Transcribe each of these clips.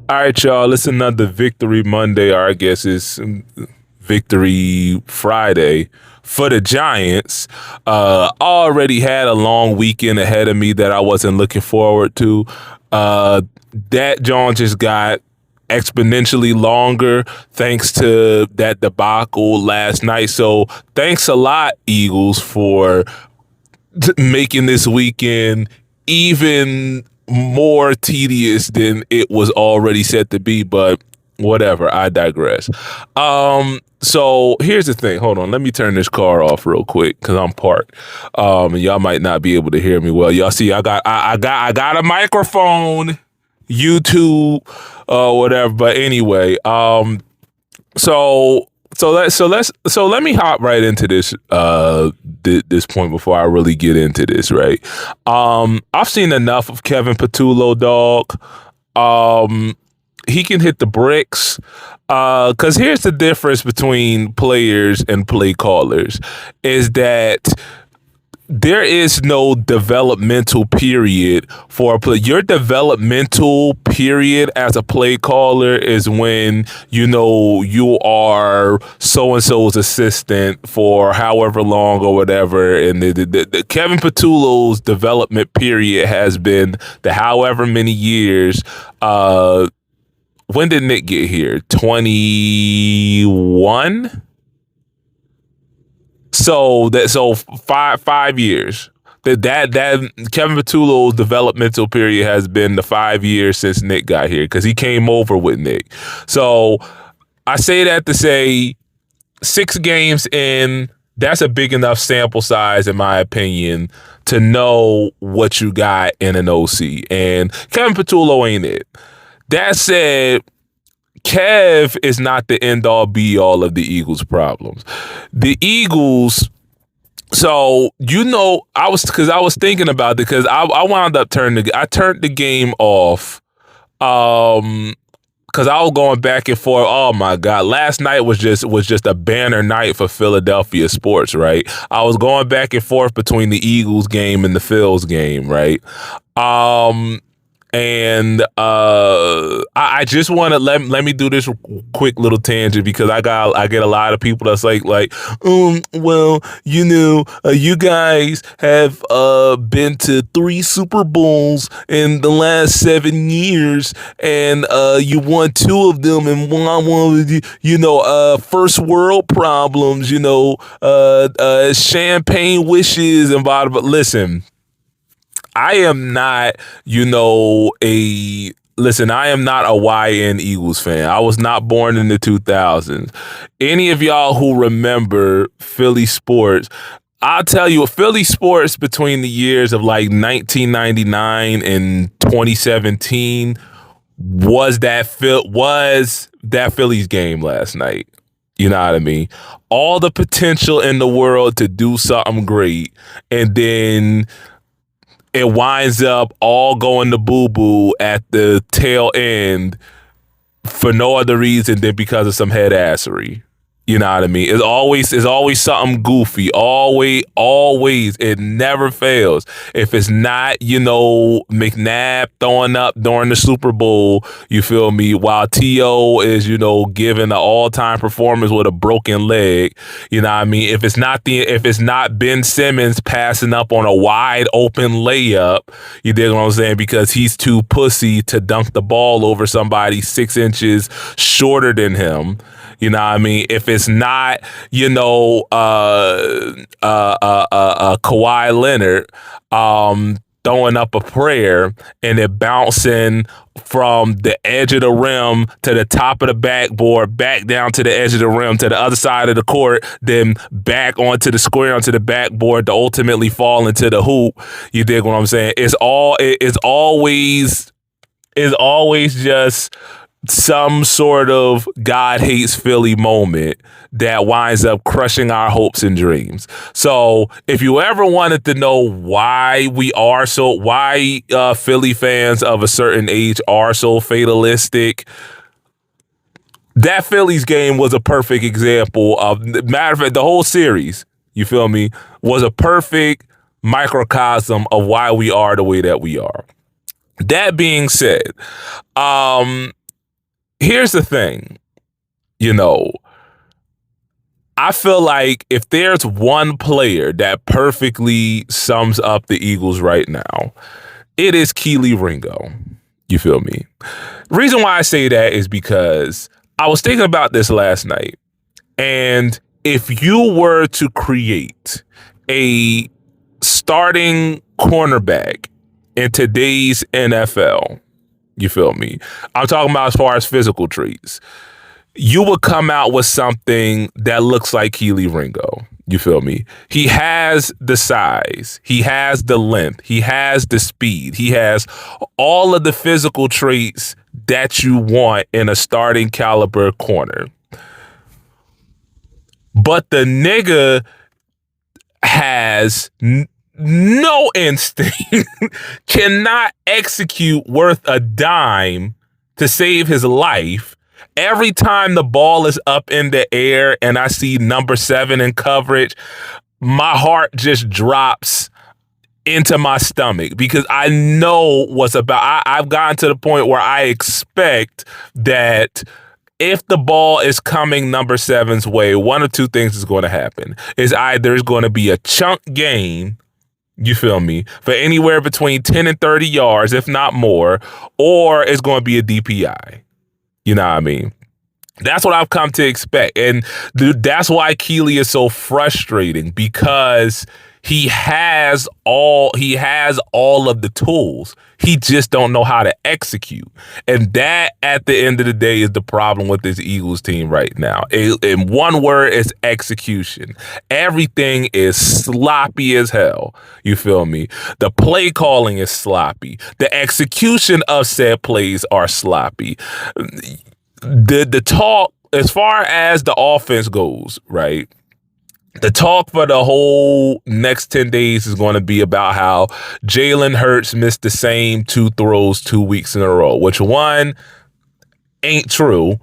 All right, y'all. It's another Victory Monday, or I guess it's Victory Friday for the Giants. Already had a long weekend ahead of me that I wasn't looking forward to. That John just got exponentially longer thanks to that debacle last night. So thanks a lot, Eagles, for making this weekend even more tedious than it was already set to be, but whatever, I digress. So here's the thing. Hold on, let me turn this car off real quick because I'm parked. And y'all might not be able to hear me well. Y'all see, I got a microphone, YouTube, whatever. But anyway, so let me hop right into this this point before I really get into this, right? I've seen enough of Kevin Patullo, dog. He can hit the bricks. Cause here's the difference between players and play callers is that there is no developmental period for a play. Your developmental period as a play caller is when, you are so-and-so's assistant for however long or whatever. And the Kevin Patullo's development period has been the however many years. When did Nick get here? 21? So 5 years. That Kevin Patullo's developmental period has been the 5 years since Nick got here because he came over with Nick. So I say that to say 6 games in, that's a big enough sample size, in my opinion, to know what you got in an OC. And Kevin Patullo ain't it. That said, Kev is not the end-all be-all of the Eagles' problems. The Eagles, so I was thinking about it because I wound up turned the game off because I was going back and forth. Oh my God, last night was just a banner night for Philadelphia sports, right? I was going back and forth between the Eagles game and the Phils game, right? And I just want to let me do this quick little tangent because I get a lot of people that's like well, you guys have been to 3 Super Bowls in the last 7 years, and you won 2 of them, and one first world problems, champagne wishes and blah blah. But listen, I am not, I am not a YN Eagles fan. I was not born in the 2000s. Any of y'all who remember Philly sports, I'll tell you, Philly sports between the years of like 1999 and 2017 was that Phillies game last night. You know what I mean? All the potential in the world to do something great, and then it winds up all going to boo-boo at the tail end for no other reason than because of some head assery. You know what I mean? It's always something goofy. Always. It never fails. If it's not, McNabb throwing up during the Super Bowl, you feel me? While T.O. is, giving an all-time performance with a broken leg. You know what I mean? If it's not Ben Simmons passing up on a wide open layup, you dig what I'm saying? Because he's too pussy to dunk the ball over somebody 6 inches shorter than him. You know what I mean? If it's not, Kawhi Leonard throwing up a prayer and it bouncing from the edge of the rim to the top of the backboard, back down to the edge of the rim, to the other side of the court, then back onto the square, onto the backboard to ultimately fall into the hoop. You dig what I'm saying? It's always just some sort of God hates Philly moment that winds up crushing our hopes and dreams. So if you ever wanted to know why Philly fans of a certain age are so fatalistic, that Phillies game was a perfect example of, matter of fact, the whole series, you feel me, was a perfect microcosm of why we are the way that we are. That being said, here's the thing, you know, I feel like if there's one player that perfectly sums up the Eagles right now, it is Kelee Ringo. You feel me? Reason why I say that is because I was thinking about this last night. And if you were to create a starting cornerback in today's NFL, you feel me? I'm talking about as far as physical traits. You would come out with something that looks like Kelee Ringo. You feel me? He has the size. He has the length. He has the speed. He has all of the physical traits that you want in a starting caliber corner. But the nigga has no instinct, cannot execute worth a dime to save his life. Every time the ball is up in the air and I see number 7 in coverage, my heart just drops into my stomach because I know what's about. I've gotten to the point where I expect that if the ball is coming number 7's way, one of two things is going to happen. Is either it's going to be a chunk gain, you feel me, for anywhere between 10 and 30 yards, if not more, or it's going to be a DPI. You know what I mean? That's what I've come to expect. And dude, that's why Kelee is so frustrating, because he has all of the tools. He just don't know how to execute. And that, at the end of the day, is the problem with this Eagles team right now. In one word, it's execution. Everything is sloppy as hell. You feel me? The play calling is sloppy. The execution of said plays are sloppy. The talk, as far as the offense goes, right? The talk for the whole next 10 days is going to be about how Jalen Hurts missed the same 2 throws 2 weeks in a row, which, one, ain't true.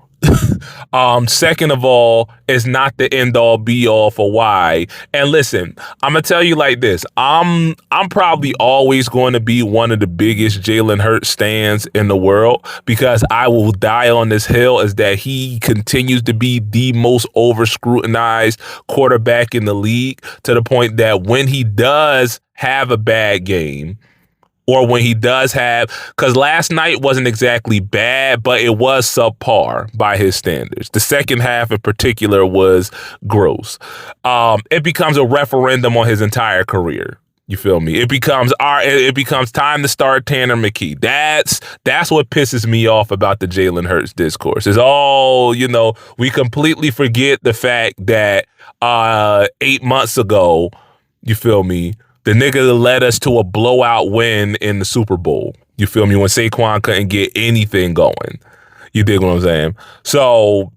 Second of all, is not the end all be all for why. And listen, I'm gonna tell you like this. I'm probably always going to be one of the biggest Jalen Hurts stans in the world, because I will die on this hill is that he continues to be the most over scrutinized quarterback in the league, to the point that when he does have a bad game, or when he does have, because last night wasn't exactly bad, but it was subpar by his standards. The second half in particular was gross. It becomes a referendum on his entire career. You feel me? It becomes time to start Tanner McKee. That's what pisses me off about the Jalen Hurts discourse. It's all, we completely forget the fact that 8 months ago, you feel me, the nigga led us to a blowout win in the Super Bowl. You feel me? When Saquon couldn't get anything going. You dig what I'm saying? So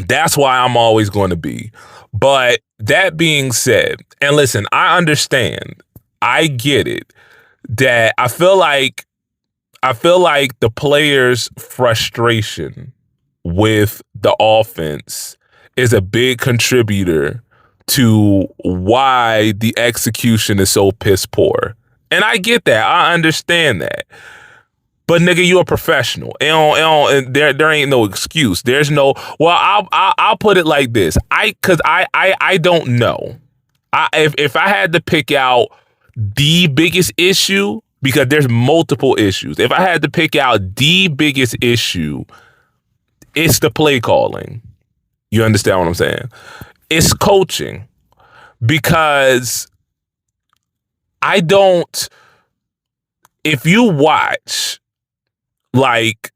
that's why I'm always going to be. But that being said, and listen, I understand. I get it. That I feel like the players' frustration with the offense is a big contributor to why the execution is so piss poor. And I get that. I understand that. But nigga, you a professional. There ain't no excuse. There's no, well, I'll put it like this. I don't know. If I had to pick out the biggest issue, because there's multiple issues. If I had to pick out the biggest issue, it's the play calling. You understand what I'm saying? It's coaching, because if you watch like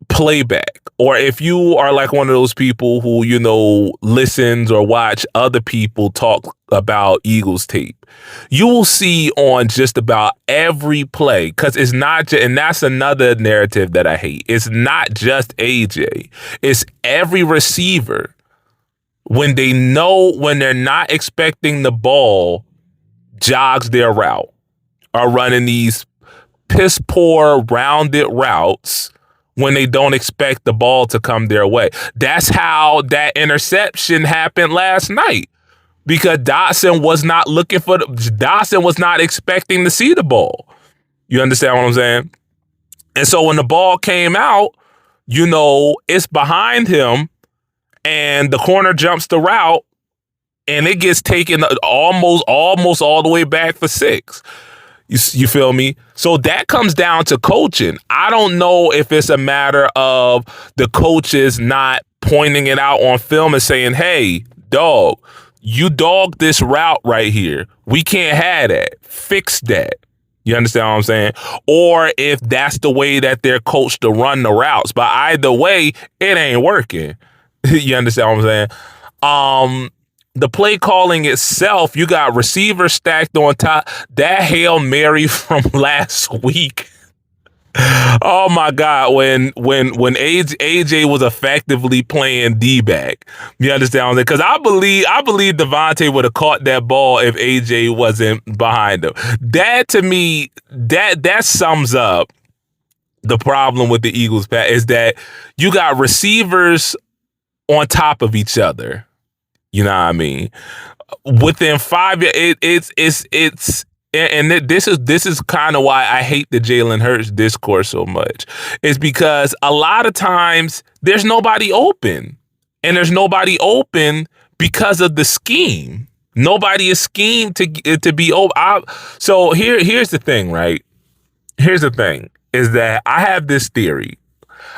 playback, or if you are like one of those people who, listens or watch other people talk about Eagles tape, you will see on just about every play, because it's not just, and that's another narrative that I hate. It's not just AJ. It's every receiver. When they're not expecting the ball, jogs their route, are running these piss poor rounded routes when they don't expect the ball to come their way. That's how that interception happened last night, because Dotson was not expecting to see the ball. You understand what I'm saying? And so when the ball came out, it's behind him and the corner jumps the route and it gets taken almost all the way back for 6. You feel me? So that comes down to coaching. I don't know if it's a matter of the coaches not pointing it out on film and saying, hey, dog, you dogged this route right here. We can't have that. Fix that. You understand what I'm saying? Or if that's the way that they're coached to run the routes. But either way, it ain't working. You understand what I'm saying? The play calling itself, you got receivers stacked on top. That Hail Mary from last week. Oh my God, when AJ was effectively playing D-back. You understand what I'm saying? Because I believe Devontae would have caught that ball if AJ wasn't behind him. That to me, that sums up the problem with the Eagles, Pat, is that you got receivers on top of each other. You know what I mean? Within 5 years, this is kind of why I hate the Jalen Hurts discourse so much. Is because a lot of times there's nobody open, and there's nobody open because of the scheme. Nobody is schemed to be open. So here's the thing, right? Here's the thing: is that I have this theory.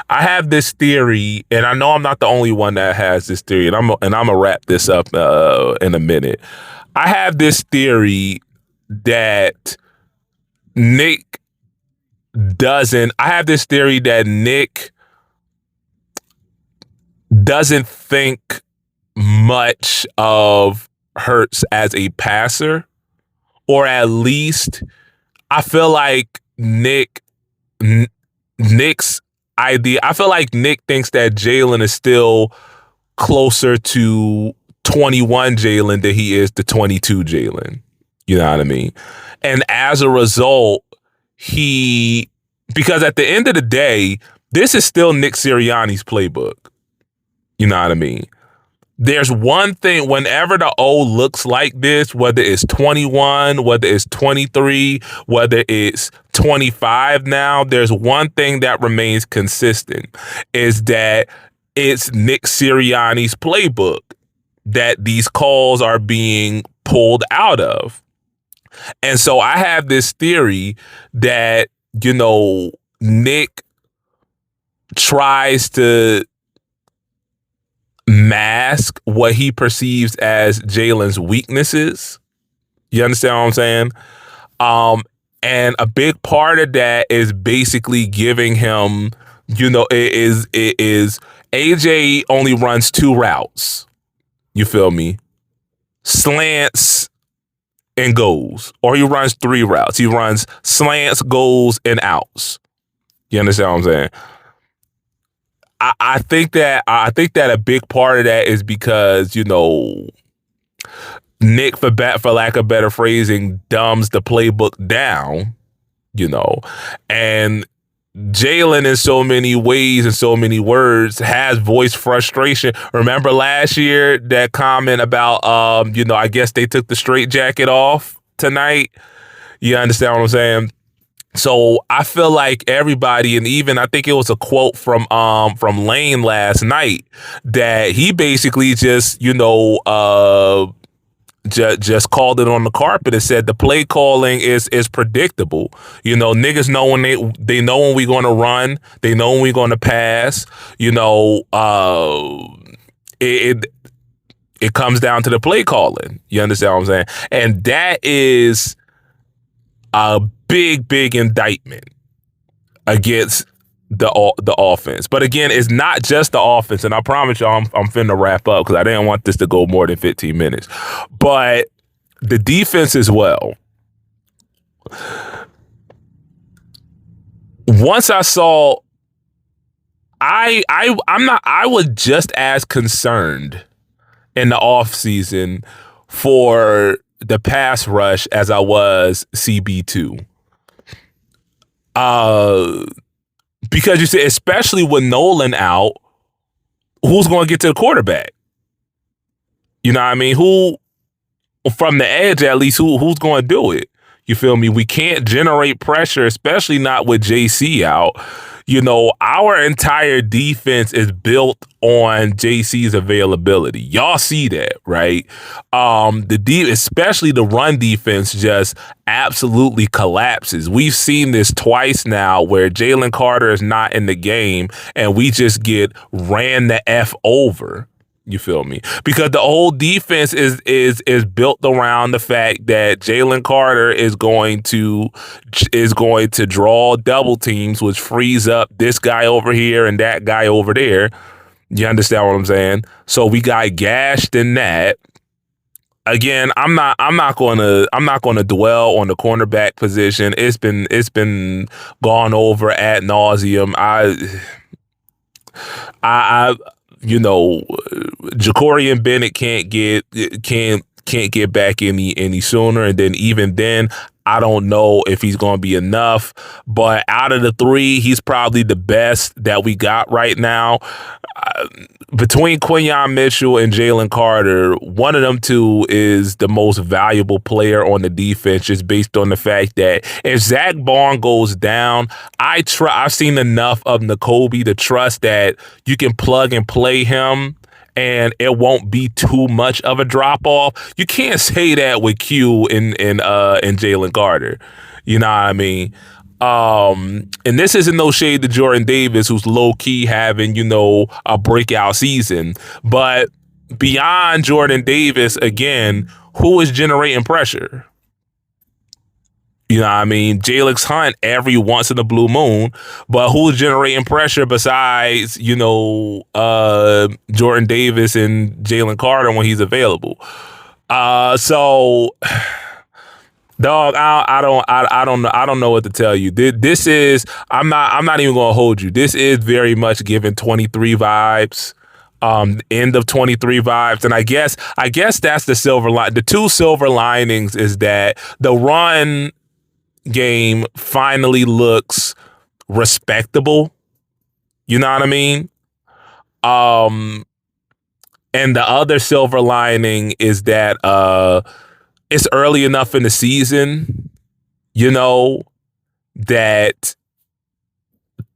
And I know I'm not the only one that has this theory, and I'm gonna wrap this up in a minute. I have this theory that Nick doesn't think much of Hurts as a passer, or at least I feel like Nick's idea. I feel like Nick thinks that Jalen is still closer to 21 Jalen than he is to 22 Jalen. You know what I mean? And as a result, because at the end of the day, this is still Nick Sirianni's playbook. You know what I mean? There's one thing, whenever the O looks like this, whether it's 21, whether it's 23, whether it's 25 now, there's one thing that remains consistent, is that it's Nick Sirianni's playbook that these calls are being pulled out of. And so I have this theory that, Nick tries to mask what he perceives as Jalen's weaknesses. You understand what I'm saying? And a big part of that is basically giving him, it is AJ only runs 2 routes. You feel me? Slants and goes. Or he runs 3 routes. He runs slants, goes, and outs. You understand what I'm saying? I think that a big part of that is because, Nick, for lack of better phrasing, dumbs the playbook down, and Jalen in so many ways and so many words has voiced frustration. Remember last year that comment about, I guess they took the straitjacket off tonight. You understand what I'm saying? So I feel like everybody, and even I think it was a quote from Lane last night, that he basically just just called it on the carpet and said the play calling is predictable. Niggas know when they know when we're going to run, they know when we're going to pass. It comes down to the play calling. You understand what I'm saying? And that is a big indictment against the offense. But again, it's not just the offense, and I promise y'all I'm finna wrap up because I didn't want this to go more than 15 minutes. But the defense as well. Once I saw, I was just as concerned in the offseason for the pass rush as I was CB2. Because you see, especially with Nolan out, who's going to get to the quarterback? You know what I mean? Who, from the edge at least, who's going to do it? You feel me? We can't generate pressure, especially not with JC out. Our entire defense is built on JC's availability. Y'all see that, right? Especially the run defense just absolutely collapses. We've seen this twice now where Jalen Carter is not in the game and we just get ran the F over. You feel me? Because the whole defense is built around the fact that Jalen Carter is going to draw double teams, which frees up this guy over here and that guy over there. You understand what I'm saying? So we got gashed in that. Again, I'm not gonna dwell on the cornerback position. It's been gone over ad nauseum. Jacorian Bennett can't get back any sooner, and then even then, I don't know if he's going to be enough. But out of the three, he's probably the best that we got right now. Between Quinyon Mitchell and Jalen Carter, one of them two is the most valuable player on the defense, just based on the fact that if Zach Bond goes down, I've seen enough of Nakobe to trust that you can plug and play him and it won't be too much of a drop off. You can't say that with Q and Jalen Carter. You know what I mean? And this isn't no shade to Jordan Davis, who's low key having, a breakout season. But beyond Jordan Davis, again, who is generating pressure? You know what I mean? Jalix Hunt every once in a blue moon, but who's generating pressure besides, Jordan Davis and Jalen Carter when he's available? So, dog, I don't know what to tell you. This is I'm not even gonna hold you. This is very much giving 23 vibes. End of 23 vibes, and I guess that's the silver line. The two silver linings is that the run game finally looks respectable. You know what I mean? And the other silver lining is that it's early enough in the season, that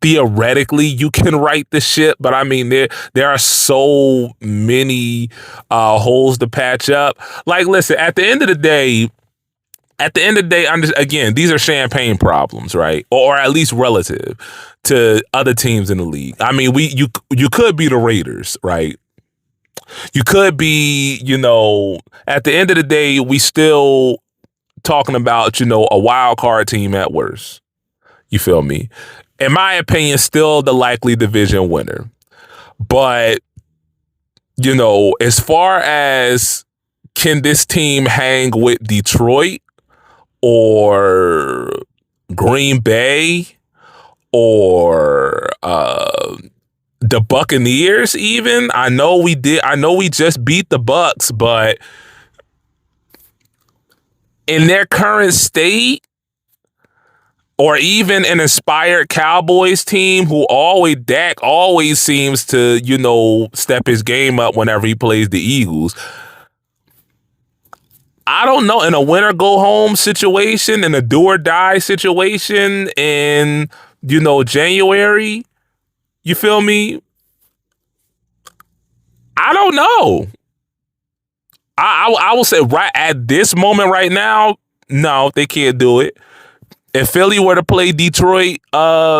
theoretically you can right the ship, but I mean there are so many holes to patch up. Like, listen, at the end of the day, again, these are champagne problems, right? Or at least relative to other teams in the league. I mean, you could be the Raiders, right? You could be, at the end of the day, we still talking about, a wild card team at worst. You feel me? In my opinion, still the likely division winner. But, as far as can this team hang with Detroit or Green Bay or the Buccaneers even? I know we just beat the Bucks, but in their current state, or even an inspired Cowboys team Dak always seems to, step his game up whenever he plays the Eagles. I don't know, in a win or go home situation, in a do or die situation in, January, you feel me? I don't know. I will say right at this moment right now, no, they can't do it. If Philly were to play Detroit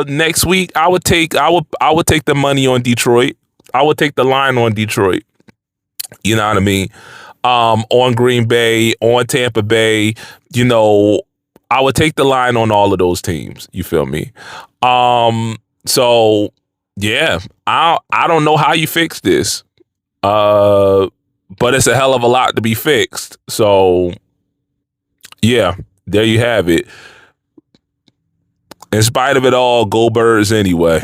next week, I would take the money on Detroit. I would take the line on Detroit. You know what I mean? On Green Bay, on Tampa Bay, I would take the line on all of those teams. You feel me? So yeah, I don't know how you fix this. But it's a hell of a lot to be fixed. So yeah, there you have it. In spite of it all, go Birds anyway.